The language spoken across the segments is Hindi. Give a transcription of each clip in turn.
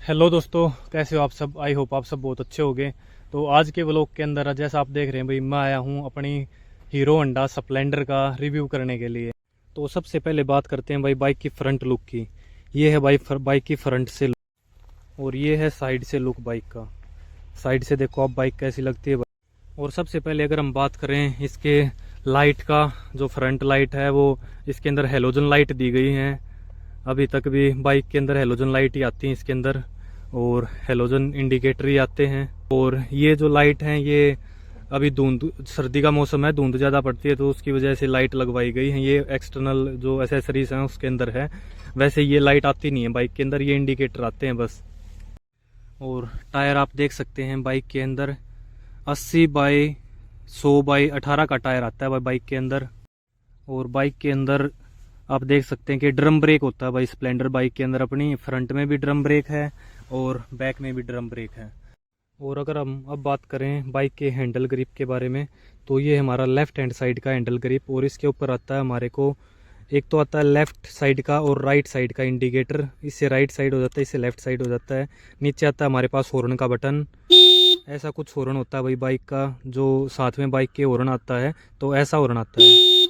हेलो दोस्तों, कैसे हो आप सब। आई होप आप सब बहुत अच्छे होंगे। तो आज के व्लॉग के अंदर जैसा आप देख रहे हैं भाई, मैं आया हूँ अपनी हीरो होंडा स्प्लेंडर का रिव्यू करने के लिए। तो सबसे पहले बात करते हैं भाई बाइक की फ्रंट लुक की। ये है भाई बाइक की फ्रंट से लुक और ये है साइड से लुक बाइक का। साइड से देखो आप बाइक कैसी लगती है भाई। और सबसे पहले अगर हम बात करें इसके लाइट का, जो फ्रंट लाइट है वो इसके अंदर हेलोजन लाइट दी गई है। अभी तक भी बाइक के अंदर हेलोजन लाइट ही आती है इसके अंदर, और हेलोजन इंडिकेटर ही आते हैं। और ये जो लाइट हैं ये अभी धुंध, सर्दी का मौसम है, धुंध ज़्यादा पड़ती है तो उसकी वजह से लाइट लगवाई गई है। ये एक्सटर्नल जो एसेसरीज हैं उसके अंदर है। वैसे ये लाइट आती नहीं है बाइक के अंदर, ये इंडिकेटर आते हैं बस। और टायर आप देख सकते हैं बाइक के अंदर 80/100/18 का टायर आता है बाइक के अंदर। और बाइक के अंदर आप देख सकते हैं कि ड्रम ब्रेक होता है भाई स्प्लेंडर बाइक के अंदर। अपनी फ्रंट में भी ड्रम ब्रेक है और बैक में भी ड्रम ब्रेक है। और अगर हम अब बात करें बाइक के हैंडल ग्रिप के बारे में, तो ये हमारा लेफ्ट हैंड साइड का हैंडल ग्रिप। और इसके ऊपर आता है हमारे को, एक तो आता है लेफ्ट साइड का और राइट साइड का इंडिकेटर। इससे राइट साइड हो जाता है, इससे लेफ्ट साइड हो जाता है। नीचे आता है हमारे पास हॉर्न का बटन। ऐसा कुछ हॉर्न होता है भाई बाइक का, जो साथ में बाइक के हॉर्न आता है, तो ऐसा हॉर्न आता है।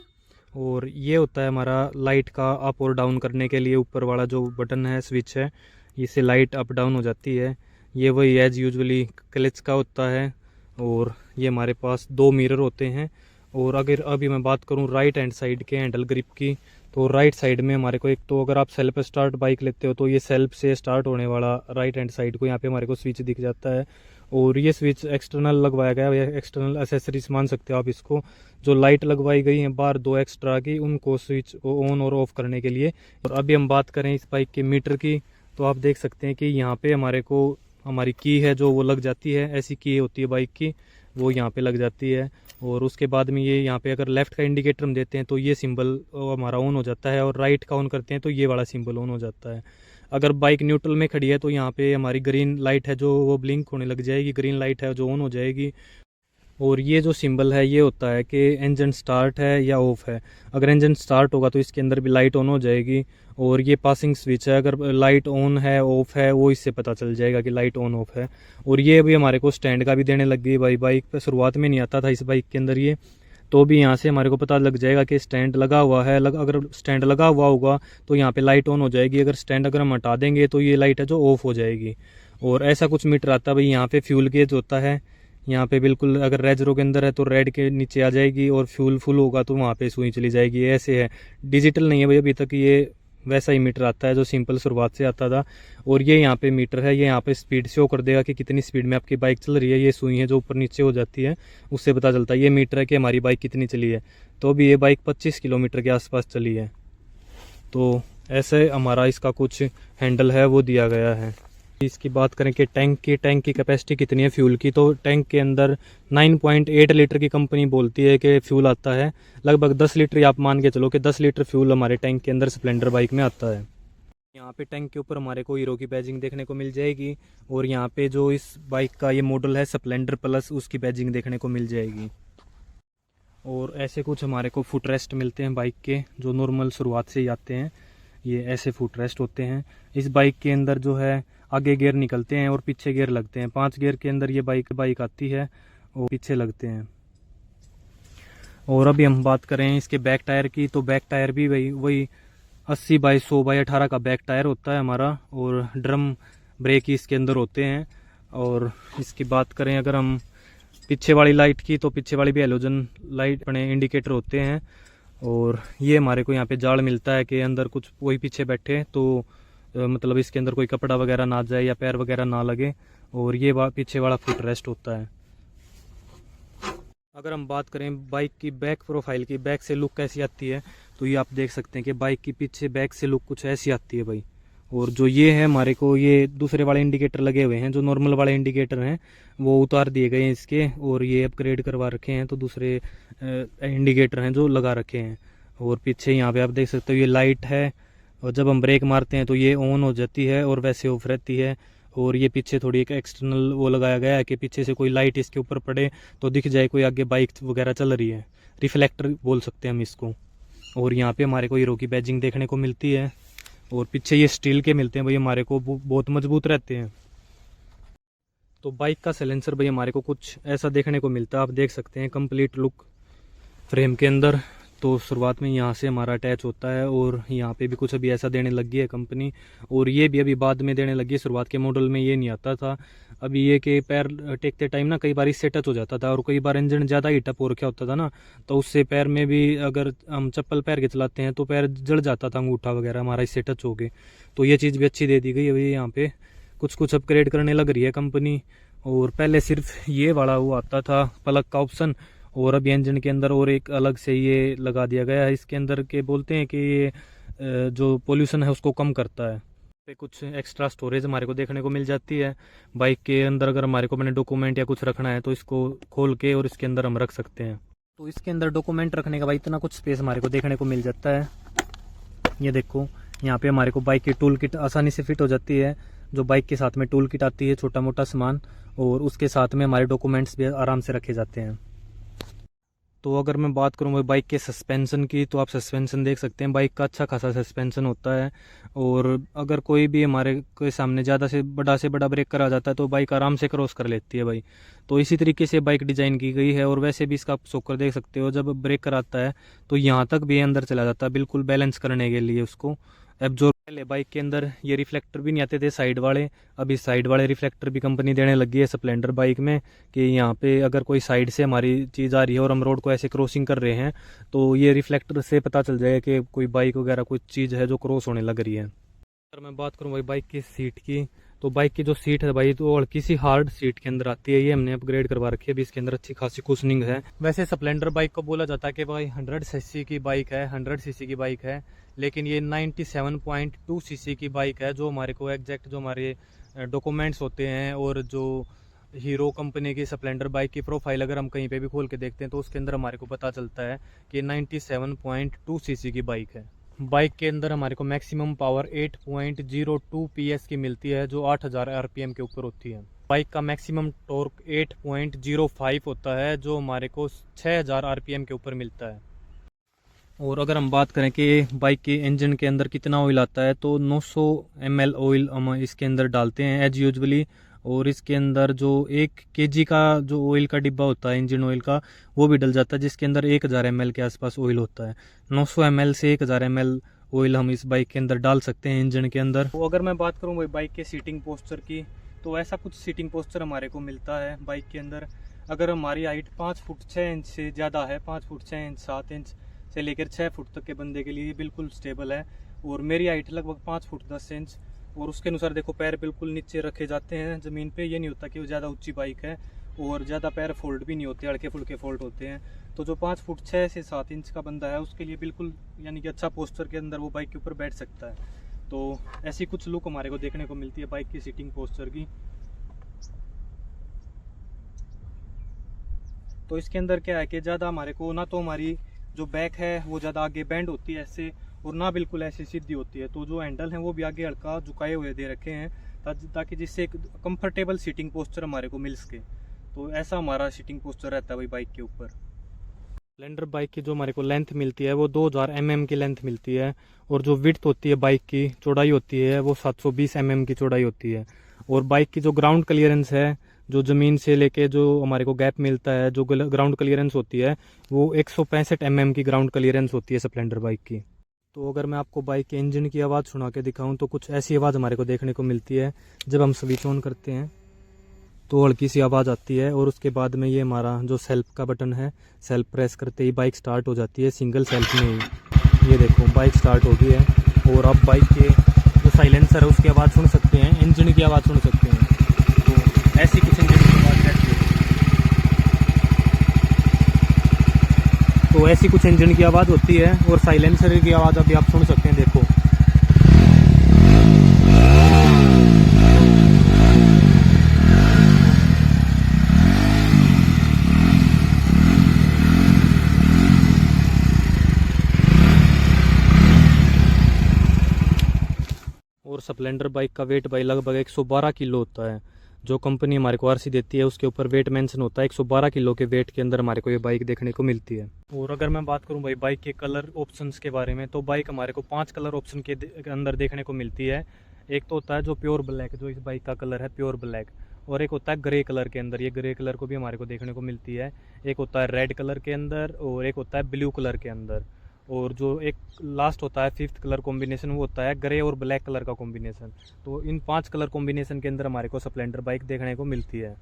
और ये होता है हमारा लाइट का अप और डाउन करने के लिए ऊपर वाला जो बटन है, स्विच है, इससे लाइट अप डाउन हो जाती है। ये वही एज यूजुअली क्लच का होता है। और ये हमारे पास 2 मिरर होते हैं। और अगर अभी मैं बात करूं राइट हैंड साइड के हैंडल ग्रिप की, तो राइट साइड में हमारे को एक तो अगर आप सेल्फ स्टार्ट बाइक लेते हो तो ये सेल्फ से स्टार्ट होने वाला राइट हैंड साइड को यहाँ पे हमारे को स्विच दिख जाता है। और ये स्विच एक्सटर्नल लगवाया गया है, एक्सटर्नल एसेसरीज मान सकते हो आप इसको। जो लाइट लगवाई गई है बाहर 2 एक्स्ट्रा की, उनको स्विच को ऑन और ऑफ करने के लिए। और अभी हम बात करें इस बाइक के मीटर की, तो आप देख सकते हैं कि यहाँ पे हमारे को हमारी की है जो वो लग जाती है। ऐसी की होती है बाइक की, वो यहाँ पे लग जाती है। और उसके बाद में ये यहाँ पे अगर लेफ्ट का इंडिकेटर हम देते हैं तो ये सिंबल हमारा ऑन हो जाता है, और राइट का ऑन करते हैं तो ये वाला सिंबल ऑन हो जाता है। अगर बाइक न्यूट्रल में खड़ी है तो यहाँ पे हमारी ग्रीन लाइट है जो वो ब्लिंक होने लग जाएगी, ग्रीन लाइट है जो ऑन हो जाएगी। और ये जो सिंबल है ये होता है कि इंजन स्टार्ट है या ऑफ है। अगर इंजन स्टार्ट होगा तो इसके अंदर भी लाइट ऑन हो जाएगी। और ये पासिंग स्विच है, अगर लाइट ऑन है ऑफ है वो इससे पता चल जाएगा कि लाइट ऑन ऑफ है। और ये भी हमारे को स्टैंड का भी देने लग गई भाई बाइक पे। शुरुआत में नहीं आता था इस बाइक के अंदर ये, तो भी यहाँ से हमारे को पता लग जाएगा कि स्टैंड लगा हुआ है। अगर स्टैंड लगा हुआ होगा तो यहाँ पे लाइट ऑन हो जाएगी, अगर स्टैंड अगर हम हटा देंगे तो ये लाइट है जो ऑफ हो जाएगी। और ऐसा कुछ मीटर आता है भाई। यहाँ पे फ्यूल गेज होता है, यहाँ पे बिल्कुल अगर रेड जीरो के अंदर है तो रेड के नीचे आ जाएगी, और फ्यूल फुल होगा तो वहाँ पे सुई चली जाएगी। ऐसे है, डिजिटल नहीं है भाई अभी तक। ये वैसा ही मीटर आता है जो सिंपल शुरुआत से आता था। और ये यहाँ पे मीटर है, ये यहाँ पे स्पीड शो कर देगा कि कितनी स्पीड में आपकी बाइक चल रही है। ये सुई है जो ऊपर नीचे हो जाती है, उससे पता चलता है। ये मीटर है कि हमारी बाइक कितनी चली है। तो अभी ये बाइक 25 किलोमीटर के आसपास चली है। तो ऐसे हमारा इसका कुछ हैंडल है वो दिया गया है। इसकी बात करें कि टैंक की कैपेसिटी कितनी है फ्यूल की, तो टैंक के अंदर 9.8 लीटर की कंपनी बोलती है कि फ्यूल आता है। लगभग 10 लीटर आप मान के चलो कि 10 लीटर फ्यूल हमारे टैंक के अंदर स्प्लेंडर बाइक में आता है। यहाँ पे टैंक के ऊपर हमारे को हीरो की बैजिंग देखने को मिल जाएगी। और यहाँ पे जो इस बाइक का ये मॉडल है स्प्लेंडर प्लस, उसकी बैजिंग देखने को मिल जाएगी। और ऐसे कुछ हमारे को फुट रेस्ट मिलते हैं बाइक के, जो नॉर्मल शुरुआत से ही आते हैं। ये ऐसे फुट रेस्ट होते हैं इस बाइक के अंदर। जो है आगे गियर निकलते हैं और पीछे गियर लगते हैं। 5 गियर के अंदर ये बाइक आती है और पीछे लगते हैं। और अभी हम बात करें इसके बैक टायर की, तो बैक टायर भी वही 80/100/18 का बैक टायर होता है हमारा। और ड्रम ब्रेक इसके अंदर होते हैं। और इसकी बात करें अगर हम पीछे वाली लाइट की, तो पीछे वाली भी हेलोजन लाइट अपने इंडिकेटर होते हैं। और ये हमारे को यहाँ पे जाल मिलता है कि अंदर कुछ कोई पीछे बैठे तो मतलब इसके अंदर कोई कपड़ा वगैरह ना जाए या पैर वगैरह ना लगे। और ये पीछे वाला फुट रेस्ट होता है। अगर हम बात करें बाइक की बैक प्रोफाइल की, बैक से लुक कैसी आती है, तो ये आप देख सकते हैं कि बाइक की पीछे बैक से लुक कुछ ऐसी आती है भाई। और जो ये है हमारे को, ये दूसरे वाले इंडिकेटर लगे हुए हैं, जो नॉर्मल वाले इंडिकेटर हैं वो उतार दिए गए हैं इसके, और ये अपग्रेड करवा रखे हैं, तो दूसरे इंडिकेटर हैं जो लगा रखे हैं। और पीछे यहाँ पे आप देख सकते हो ये लाइट है, और जब हम ब्रेक मारते हैं तो ये ऑन हो जाती है और वैसे ऑफ रहती है। और ये पीछे थोड़ी एक एक्सटर्नल वो लगाया गया है कि पीछे से कोई लाइट इसके ऊपर पड़े तो दिख जाए कोई आगे बाइक वगैरह चल रही है। रिफ्लेक्टर बोल सकते हैं हम इसको। और यहाँ पे हमारे को हीरो की बैजिंग देखने को मिलती है। और पीछे ये स्टील के मिलते हैं भाई हमारे को, बहुत मजबूत रहते हैं। तो बाइक का साइलेंसर भाई हमारे को कुछ ऐसा देखने को मिलता है, आप देख सकते हैं कंप्लीट लुक फ्रेम के अंदर। तो शुरुआत में यहाँ से हमारा अटैच होता है और यहाँ पे भी कुछ अभी ऐसा देने लगी है कंपनी, और ये भी अभी बाद में देने लगी है। शुरुआत के मॉडल में ये नहीं आता था। अभी ये कि पैर टेकते टाइम ना कई बार इससे टच हो जाता था, और कई बार इंजन ज़्यादा हीटअप हो रखा होता था ना, तो उससे पैर में भी अगर हम चप्पल पैर के चलाते हैं तो पैर जड़ जाता था, अंगूठा वगैरह हमारा इससे टच हो गए। तो ये चीज़ भी अच्छी दे दी गई है अभी। यहाँ पे कुछ कुछ अपग्रेड करने लग रही है कंपनी। और पहले सिर्फ ये वाला वो आता था प्लग का ऑप्शन, और अब इंजन के अंदर और एक अलग से ये लगा दिया गया है इसके अंदर के, बोलते हैं कि ये जो पोल्यूशन है उसको कम करता है। पे कुछ एक्स्ट्रा स्टोरेज हमारे को देखने को मिल जाती है बाइक के अंदर। अगर हमारे को अपने डॉक्यूमेंट या कुछ रखना है तो इसको खोल के और इसके अंदर हम रख सकते हैं। तो इसके अंदर डॉक्यूमेंट रखने का भाई इतना कुछ स्पेस हमारे को देखने को मिल जाता है। ये देखो यहाँ पे हमारे को बाइक की टूल किट आसानी से फिट हो जाती है। जो बाइक के साथ में टूल किट आती है, छोटा मोटा सामान, और उसके साथ में हमारे डॉक्यूमेंट्स भी आराम से रखे जाते हैं। तो अगर मैं बात करूँ बाइक के सस्पेंशन की, तो आप सस्पेंशन देख सकते हैं, बाइक का अच्छा खासा सस्पेंशन होता है। और अगर कोई भी हमारे के सामने ज़्यादा से बड़ा ब्रेकर आ जाता है तो बाइक आराम से क्रॉस कर लेती है भाई। तो इसी तरीके से बाइक डिज़ाइन की गई है। और वैसे भी इसका आप शॉकर देख सकते हो, जब ब्रेकर आता है तो यहाँ तक भी अंदर चला जाता है, बिल्कुल बैलेंस करने के लिए उसको एब्जॉर्ब। पहले बाइक के अंदर ये रिफ्लेक्टर भी नहीं आते थे साइड वाले, अभी साइड वाले रिफ्लेक्टर भी कंपनी देने लगी है स्प्लेंडर बाइक में, कि यहाँ पे अगर कोई साइड से हमारी चीज़ आ रही है और हम रोड को ऐसे क्रॉसिंग कर रहे हैं तो ये रिफ्लेक्टर से पता चल जाएगा कि कोई बाइक वगैरह कुछ चीज़ है जो क्रॉस होने लग रही है। अगर मैं बात करूँ भाई बाइक की सीट की, तो बाइक की जो सीट है भाई तो हल्की सी हार्ड सीट के अंदर आती है। ये हमने अपग्रेड करवा रखी है, अभी इसके अंदर अच्छी खासी कुशनिंग है। वैसे स्प्लेंडर बाइक को बोला जाता है कि भाई 100 सीसी की बाइक है, 100 सीसी की बाइक है, लेकिन ये 97.2 सीसी की बाइक है। जो हमारे को एग्जैक्ट जो हमारे डॉक्यूमेंट्स होते हैं और जो हीरो कंपनी की स्प्लेंडर बाइक की प्रोफाइल अगर हम कहीं पे भी खोल के देखते हैं तो उसके अंदर हमारे को पता चलता है कि 97.2 सीसी की बाइक है। बाइक के अंदर हमारे को मैक्सिमम पावर 8.02 PS की मिलती है, जो 8000 RPM के ऊपर होती है। बाइक का मैक्सिमम टॉर्क 8.05 होता है, जो हमारे को 6000 RPM के ऊपर मिलता है। और अगर हम बात करें कि बाइक के इंजन के अंदर कितना ऑयल आता है, तो 900 ml ऑयल हम इसके अंदर डालते हैं एज यूजुअली। और इसके अंदर जो 1 kg का जो ऑयल का डिब्बा होता है इंजन ऑयल का, वो भी डल जाता है, जिसके अंदर 1000 ml के आसपास ऑयल होता है। 900 ml से 1000 ml ऑयल हम इस बाइक के अंदर डाल सकते हैं इंजन के अंदर। तो अगर मैं बात करूँ भाई बाइक के सीटिंग पोस्चर की, तो ऐसा कुछ सीटिंग पोस्चर हमारे को मिलता है बाइक के अंदर। अगर हमारी हाइट 5 फुट 6 इंच से ज़्यादा है, 5 फुट 6 इंच 7 इंच से लेकर 6 फुट तक के बंदे के लिए बिल्कुल स्टेबल है। और मेरी हाइट लगभग 5 फुट 10 इंच, और उसके अनुसार देखो पैर बिल्कुल नीचे रखे जाते हैं ज़मीन पे। ये नहीं होता कि वो ज़्यादा ऊंची बाइक है और ज़्यादा पैर फोल्ड भी नहीं होते, हल्के फुल्के फोल्ड होते हैं। तो जो 5 फुट 6 से 7 इंच का बंदा है उसके लिए बिल्कुल यानी कि अच्छा पोस्चर के अंदर वो बाइक के ऊपर बैठ सकता है। तो ऐसी कुछ लुक हमारे को देखने को मिलती है बाइक की सीटिंग पोस्चर की। तो इसके अंदर क्या है कि ज़्यादा हमारे को ना तो हमारी जो बैक है वो ज़्यादा आगे बैंड होती है ऐसे, और ना बिल्कुल ऐसे सीधी होती है। तो जो हैंडल हैं वो भी आगे हल्का झुकाए हुए दे रखे हैं ताकि जिससे एक कंफर्टेबल सीटिंग पोस्चर हमारे को मिल सके। तो ऐसा हमारा सीटिंग पोस्चर रहता है भाई बाइक के ऊपर। स्प्लेंडर बाइक की जो हमारे को लेंथ मिलती है वो 2000 mm की लेंथ मिलती है, और जो विड्थ होती है बाइक की चौड़ाई होती है वो 720 mm की चौड़ाई होती है। और बाइक की जो ग्राउंड क्लियरेंस है, जो ज़मीन से लेके जो हमारे को गैप मिलता है, जो ग्राउंड क्लियरेंस होती है वो 165 mm की ग्राउंड क्लियरेंस होती है स्प्लेंडर बाइक की। तो अगर मैं आपको बाइक के इंजन की आवाज़ सुना के दिखाऊं तो कुछ ऐसी आवाज़ हमारे को देखने को मिलती है। जब हम स्विच ऑन करते हैं तो हल्की सी आवाज़ आती है, और उसके बाद में ये हमारा जो सेल्फ का बटन है, सेल्फ प्रेस करते ही बाइक स्टार्ट हो जाती है सिंगल सेल्फ में ही। ये देखो बाइक स्टार्ट हो गई है। और आप बाइक के जो साइलेंसर है उसकी आवाज़ सुन सकते हैं, इंजन की आवाज़ सुन सकते हैं। तो ऐसी कुछ इंजन की आवाज़ रहती है। तो ऐसी कुछ इंजन की आवाज़ होती है, और साइलेंसर की आवाज़ अभी आप सुन सकते हैं। देखो और स्प्लेंडर बाइक का वेट भाई लगभग 112 किलो होता है, जो कंपनी हमारे को आरसी देती है उसके ऊपर वेट मेंशन होता है। 112 किलो के वेट के अंदर हमारे को ये बाइक देखने को मिलती है। और अगर मैं बात करूं भाई बाइक के कलर ऑप्शंस के बारे में, तो बाइक हमारे को 5 कलर ऑप्शन के अंदर देखने को मिलती है। एक तो होता है जो प्योर ब्लैक, जो इस बाइक का कलर है प्योर ब्लैक, और एक होता है ग्रे कलर के अंदर, ये ग्रे कलर को भी हमारे को देखने को मिलती है। एक होता है रेड कलर के अंदर, और एक होता है ब्लू कलर के अंदर, और जो एक लास्ट होता है 5th कलर कॉम्बिनेशन, वो होता है ग्रे और ब्लैक कलर का कॉम्बिनेशन। तो इन 5 कलर कॉम्बिनेशन के अंदर हमारे को स्प्लेंडर बाइक देखने को मिलती है।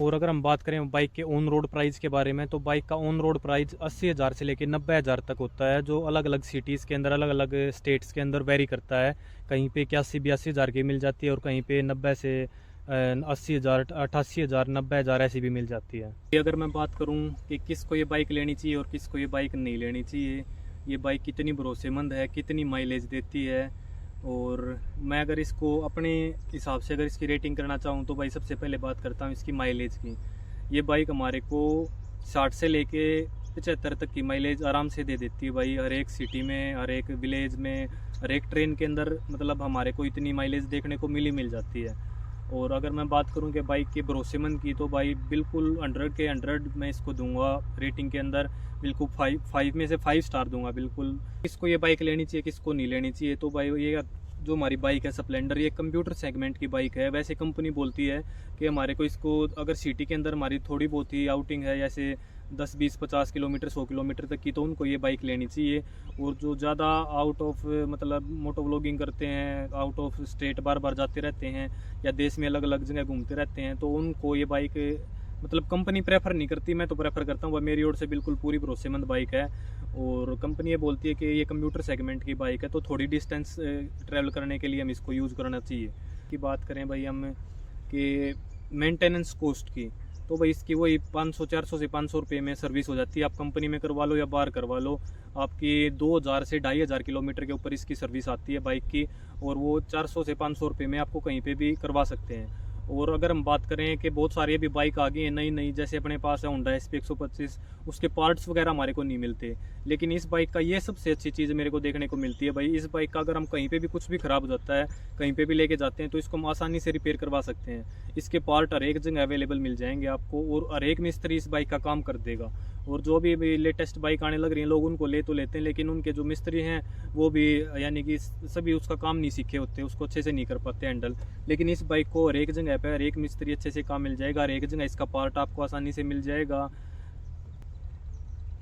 और अगर हम बात करें बाइक के ऑन रोड प्राइस के बारे में, तो बाइक का ऑन रोड प्राइस 80,000 से लेकर 90,000 तक होता है, जो अलग अलग सिटीज़ के अंदर, अलग अलग स्टेट्स के अंदर वेरी करता है। कहीं पे 81-82,000 की मिल जाती है, और कहीं पे 90 से 80,000, 88,000, 90,000 ऐसी भी मिल जाती है। अगर मैं बात करूं कि किसको ये बाइक लेनी चाहिए और किसको ये बाइक नहीं लेनी चाहिए, ये बाइक कितनी भरोसेमंद है, कितनी माइलेज देती है, और मैं अगर इसको अपने हिसाब से अगर इसकी रेटिंग करना चाहूँ तो भाई सबसे पहले बात करता हूँ इसकी माइलेज की। ये बाइक हमारे को 60 से लेके 75 तक की माइलेज आराम से दे देती है भाई। हर एक सिटी में, हर एक विलेज में, हर एक ट्रेन के अंदर मतलब हमारे को इतनी माइलेज देखने को मिल जाती है। और अगर मैं बात करूं कि बाइक के भरोसेमंद की, तो भाई बिल्कुल 100 के 100 मैं इसको दूंगा रेटिंग के अंदर। बिल्कुल 5 में से 5 स्टार दूंगा बिल्कुल। किसको ये बाइक लेनी चाहिए, किसको नहीं लेनी चाहिए, तो भाई ये जो हमारी बाइक है स्प्लेंडर, ये कंप्यूटर सेगमेंट की बाइक है। वैसे कंपनी बोलती है कि हमारे को इसको अगर सिटी के अंदर हमारी थोड़ी बहुत ही आउटिंग है, जैसे 10, 20, 50 किलोमीटर, 100 किलोमीटर तक की, तो उनको ये बाइक लेनी चाहिए। और जो ज़्यादा आउट ऑफ मतलब मोटो व्लॉगिंग करते हैं, आउट ऑफ स्टेट बार बार जाते रहते हैं, या देश में अलग अलग जगह घूमते रहते हैं, तो उनको ये बाइक मतलब कंपनी प्रेफर नहीं करती। मैं तो प्रेफर करता हूँ, वह मेरी ओर से बिल्कुल पूरी भरोसेमंद बाइक है। और कंपनी ये बोलती है कि ये कंप्यूटर सेगमेंट की बाइक है, तो थोड़ी डिस्टेंस ट्रैवल करने के लिए हम इसको यूज़ करना चाहिए। की बात करें भाई हम कि मेंटेनेंस कॉस्ट की, तो भाई इसकी वही 500, 400 से 500 रुपये में सर्विस हो जाती है। आप कंपनी में करवा लो या बाहर करवा लो, आपकी 2000 से 2500 किलोमीटर के ऊपर इसकी सर्विस आती है बाइक की, और वो 400 से 500 रुपये में आपको कहीं पे भी करवा सकते हैं। और अगर हम बात करें कि बहुत सारी अभी बाइक आ गई हैं नई नई, जैसे अपने पास है होंडा SP 125, उसके पार्ट्स वगैरह हमारे को नहीं मिलते, लेकिन इस बाइक का ये सबसे अच्छी चीज़ मेरे को देखने को मिलती है भाई। इस बाइक का अगर हम कहीं पे भी कुछ भी ख़राब हो जाता है, कहीं पे भी लेके जाते हैं, तो इसको हम आसानी से रिपेयर करवा सकते हैं। इसके पार्ट हर एक जगह अवेलेबल मिल जाएंगे आपको, और हर एक मिस्त्री इस बाइक का काम कर देगा। और जो भी लेटेस्ट बाइक आने लग रही हैं, लोग उनको ले तो लेते हैं, लेकिन उनके जो मिस्त्री हैं वो भी यानी कि सभी उसका काम नहीं सीखे होते, उसको अच्छे से नहीं कर पाते हैंडल। लेकिन इस बाइक को हर एक जगह पे हर एक मिस्त्री अच्छे से काम मिल जाएगा, हर एक जगह इसका पार्ट आपको आसानी से मिल जाएगा।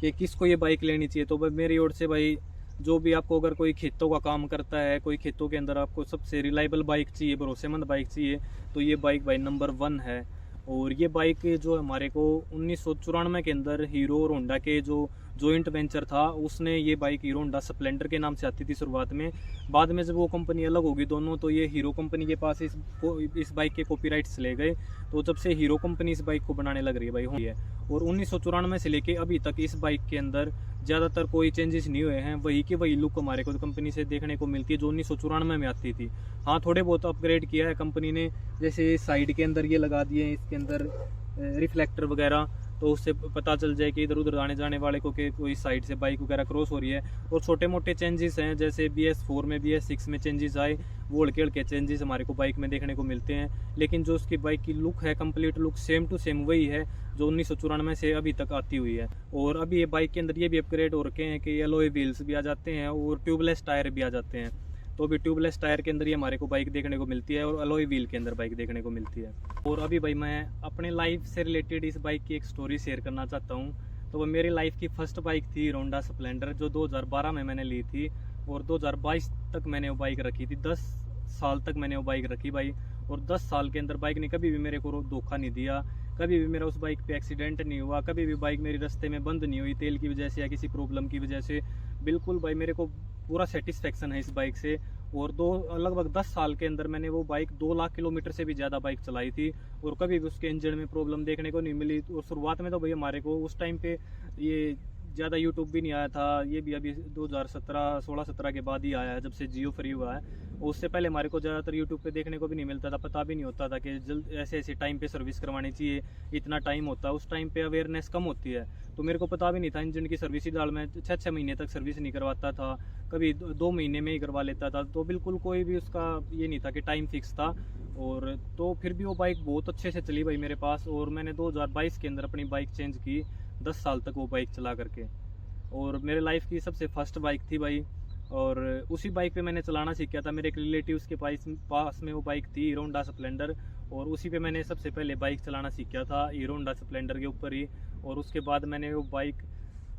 कि किसको ये बाइक लेनी चाहिए, तो भाई मेरी ओर से भाई जो भी आपको अगर कोई खेतों का काम करता है, कोई खेतों के अंदर आपको सबसे रिलायबल बाइक चाहिए, भरोसेमंद बाइक चाहिए, तो ये बाइक भाई नंबर 1 है। और ये बाइक जो हमारे को 1994 के अंदर हीरो और होंडा के जो जॉइंट वेंचर था, उसने ये बाइक हीरो होंडा स्प्लेंडर के नाम से आती थी शुरुआत में। बाद में जब वो कंपनी अलग होगी दोनों, तो ये हीरो कंपनी के पास इस बाइक के कॉपीराइट्स ले गए। तो जब से हीरो कंपनी इस बाइक को बनाने लग रही है भाई हुई है। और 1994 से लेके अभी तक इस बाइक के अंदर ज़्यादातर कोई चेंजेस नहीं हुए हैं, वही की वही लुक हमारे को कंपनी से देखने को मिलती है जो 1994 में आती थी। हाँ, थोड़े बहुत अपग्रेड किया है कंपनी ने, जैसे साइड के अंदर ये लगा दिए, इसके अंदर रिफ्लेक्टर वगैरह, तो उससे पता चल जाए कि इधर उधर आने जाने वाले को कि कोई साइड से बाइक वगैरह क्रॉस हो रही है। और छोटे मोटे चेंजेस हैं, जैसे BS4 में, BS6 में चेंजेस आए, वो हल्के चेंजेस हमारे को बाइक में देखने को मिलते हैं। लेकिन जो उसकी बाइक की लुक है, complete look same to same वही है जो 1994 से अभी तक आती हुई है। और अभी ये बाइक के अंदर ये भी अपग्रेड हो रखे हैं कि एलॉय व्हील्स भी आ जाते हैं और ट्यूबलेस टायर भी आ जाते हैं। तो अभी ट्यूबलेस टायर के अंदर ही हमारे को बाइक देखने को मिलती है, और अलॉय व्हील के अंदर बाइक देखने को मिलती है। और अभी भाई मैं अपने लाइफ से रिलेटेड इस बाइक की एक स्टोरी शेयर करना चाहता हूँ। तो वो मेरी लाइफ की फर्स्ट बाइक थी होंडा स्प्लेंडर, जो 2012 में मैंने ली थी, और 2022 तक मैंने वो बाइक रखी थी। 10 साल तक मैंने वो बाइक रखी भाई। और 10 साल के अंदर बाइक ने कभी भी मेरे को धोखा नहीं दिया, कभी भी मेरा उस बाइक पे एक्सीडेंट नहीं हुआ, कभी भी बाइक मेरी रास्ते में बंद नहीं हुई तेल की वजह से या किसी प्रॉब्लम की वजह से। बिल्कुल भाई मेरे को पूरा सेटिस्फेक्शन है इस बाइक से। और लगभग 10 साल के अंदर मैंने वो बाइक 2 लाख किलोमीटर से भी ज़्यादा बाइक चलाई थी, और कभी भी उसके इंजन में प्रॉब्लम देखने को नहीं मिली। और शुरुआत में तो भाई हमारे को उस टाइम पे ये ज़्यादा यूट्यूब भी नहीं आया था, ये भी अभी 2016-17 के बाद ही आया है, जब से जियो फ्री हुआ है। उससे पहले हमारे को ज़्यादातर यूट्यूब पे देखने को भी नहीं मिलता था, पता भी नहीं होता था कि जल्द ऐसे ऐसे टाइम पे सर्विस करवानी चाहिए, इतना टाइम होता है। उस टाइम पे अवेयरनेस कम होती है, तो मेरे को पता भी नहीं था इंजन की सर्विस ही दाल में 6-6 महीने तक सर्विस नहीं करवाता था, कभी 2 महीने में ही करवा लेता था। तो बिल्कुल कोई भी उसका ये नहीं था कि टाइम फिक्स था। और तो फिर भी वो बाइक बहुत अच्छे से चली भाई मेरे पास, और मैंने 2022 के अंदर अपनी बाइक चेंज की, 10 साल तक वो बाइक चला करके। और मेरे लाइफ की सबसे फर्स्ट बाइक थी भाई, और उसी बाइक पे मैंने चलाना सीखा था। मेरे एक रिलेटिव्स के पास में वो बाइक थी, हीरो होंडा स्प्लेंडर, और उसी पे मैंने सबसे पहले बाइक चलाना सीखा था, हीरो होंडा स्प्लेंडर के ऊपर ही। और उसके बाद मैंने वो बाइक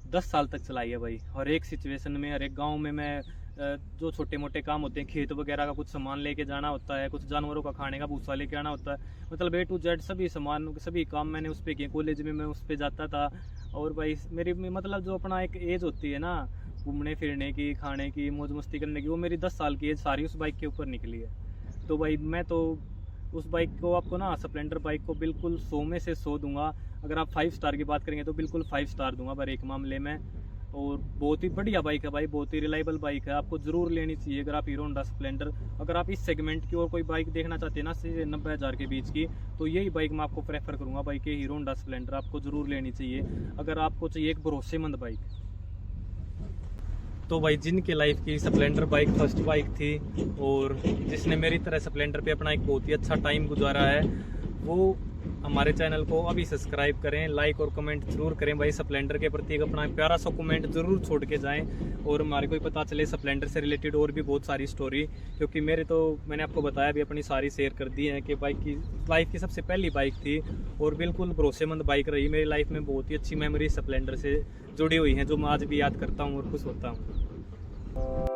10 साल तक चलाई है भाई। हर एक सिचुएशन में, हर एक गाँव में मैं जो छोटे मोटे काम होते हैं, खेत वगैरह का कुछ सामान लेके जाना होता है, कुछ जानवरों का खाने का भूसा लेके आना होता है, मतलब A to Z सभी सामान, सभी काम मैंने उस पर किए। कॉलेज में मैं उस पर जाता था। और भाई मेरी मतलब जो अपना एक एज होती है ना, घूमने फिरने की, खाने की, मौज मस्ती करने की, वो मेरी 10 साल की एज सारी उस बाइक के ऊपर निकली है। तो भाई मैं तो उस बाइक को, आपको ना स्प्लेंडर बाइक को बिल्कुल 100 में से 100 दूंगा। अगर आप 5 स्टार की बात करेंगे तो बिल्कुल 5 स्टार दूंगा हर एक मामले में। और बहुत ही बढ़िया बाइक है भाई, बहुत ही रिलायबल बाइक है, आपको ज़रूर लेनी चाहिए अगर आप हीरो होंडा स्प्लेंडर, अगर आप इस सेगमेंट की और कोई बाइक देखना चाहते हैं ना 80 से 90 हज़ार के बीच की, तो यही बाइक मैं आपको प्रेफर करूंगा भाई कि हीरो होंडा स्प्लेंडर आपको ज़रूर लेनी चाहिए अगर आपको चाहिए एक भरोसेमंद बाइक। तो भाई जिनके लाइफ की स्प्लेंडर बाइक फर्स्ट बाइक थी, और जिसने मेरी तरह स्प्लेंडर पे अपना एक बहुत ही अच्छा टाइम गुजारा है, वो हमारे चैनल को अभी सब्सक्राइब करें, लाइक और कमेंट जरूर करें भाई। स्प्लेंडर के प्रति एक अपना प्यारा सा कमेंट जरूर छोड़ के जाएं, और हमारे को पता चले स्प्लेंडर से रिलेटेड और भी बहुत सारी स्टोरी, क्योंकि मैंने आपको बताया भी, अपनी सारी शेयर कर दी है कि बाइक की लाइफ की सबसे पहली बाइक थी, और बिल्कुल भरोसेमंद बाइक रही मेरी लाइफ में। बहुत ही अच्छी मेमोरी स्प्लेंडर से जुड़ी हुई हैं, जो मैं आज भी याद करता हूँ और खुश होता हूँ।